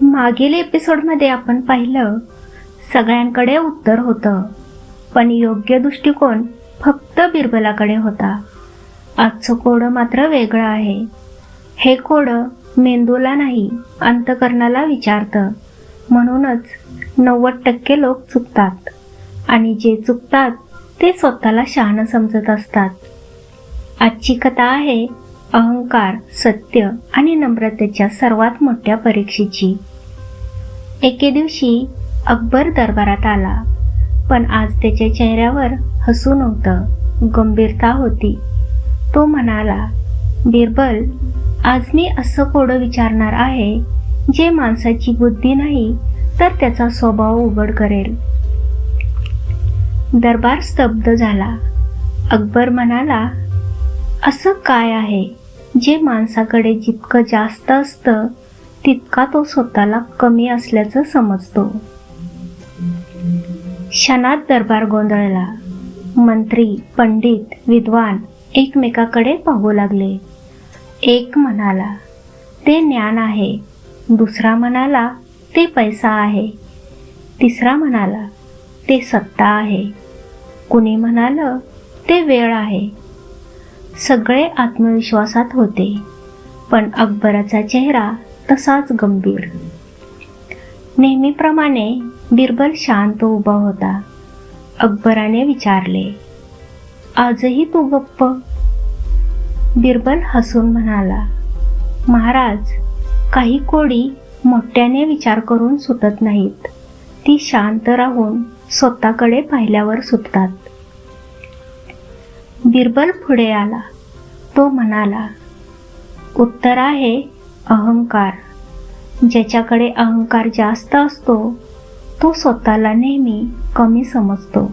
मागील एपिसोडमध्ये आपण पाहिलं, सगळ्यांकडे उत्तर होतं, पण योग्य दृष्टिकोन फक्त बिरबलाकडे होता. आजचं कोडं मात्र वेगळं आहे. हे कोडं मेंदूला नाही, अंतःकरणाला विचारतं. म्हणूनच 90% लोक चुकतात आणि जे चुकतात ते स्वतःला शहाणं समजत असतात. आजची कथा आहे अहंकार, सत्य आणि नम्रतेच्या सर्वात मोठ्या परीक्षेची. एके दिवशी अकबर दरबारात आला, पण आज त्याच्या चेहऱ्यावर हसू नव्हतं, गंभीरता होती. तो म्हणाला, बिरबल, आज मी असं कोडं विचारणार आहे जे माणसाची बुद्धी नाही तर त्याचा स्वभाव उघड करेल. दरबार स्तब्ध झाला. अकबर म्हणाला, असं काय आहे जे माणसाकडे जितकं जास्त असतं तितका तो स्वतःला कमी असल्याचं समजतो. क्षणात दरबार गोंधळला. मंत्री, पंडित, विद्वान एकमेकाकडे पाहू लागले. एक म्हणाला, ते ज्ञान आहे. दुसरा म्हणाला, ते पैसा आहे. तिसरा म्हणाला, ते सत्ता आहे. कुणी म्हणालं, ते वेळ आहे. सगळे आत्मविश्वासात होते, पण अकबराचा चेहरा तसाच गंभीर. नेहमीप्रमाणे बिरबल शांत उभा होता. अकबराने विचारले, आजही तू गप्प? बिरबल हसून म्हणाला, महाराज, काही कोडी मोठ्याने विचार करून सुटत नाहीत. ती शांत राहून स्वतःकडे पाहिल्यावर सुटतात. बिरबल पुढे आला. तो म्हणाला, उत्तर आहे अहंकार. ज्याच्याकडे अहंकार जास्त असतो तो स्वतःला नेहमी कमी समजतो,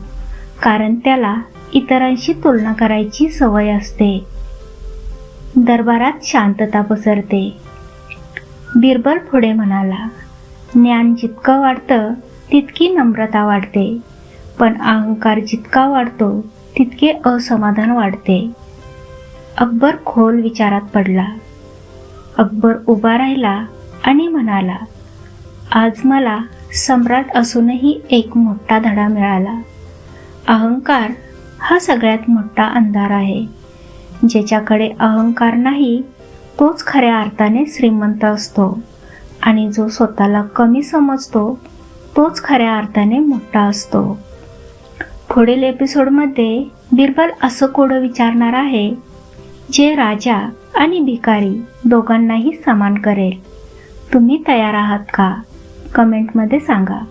कारण त्याला इतरांशी तुलना करायची सवय असते. दरबारात शांतता पसरते. बिरबल पुढे म्हणाला, ज्ञान जितकं वाढतं तितकी नम्रता वाढते, पण अहंकार जितका वाढतो तितके असमाधान वाढते. अकबर खोल विचारात पडला. अकबर उभा राहिला आणि म्हणाला, आज मला सम्राट असूनही एक मोठा धडा मिळाला. अहंकार हा सगळ्यात मोठा अंधार आहे. ज्याच्याकडे अहंकार नाही तोच खऱ्या अर्थाने श्रीमंत असतो, आणि जो स्वतःला कमी समजतो तोच खऱ्या अर्थाने मोठा असतो. पुढील एपिसोडमध्ये बिरबल असं कोडं विचारणार आहे जे राजा आणि भिकारी दोघांनाही समान करेल. तुम्ही तयार आहात का? कमेंटमध्ये सांगा.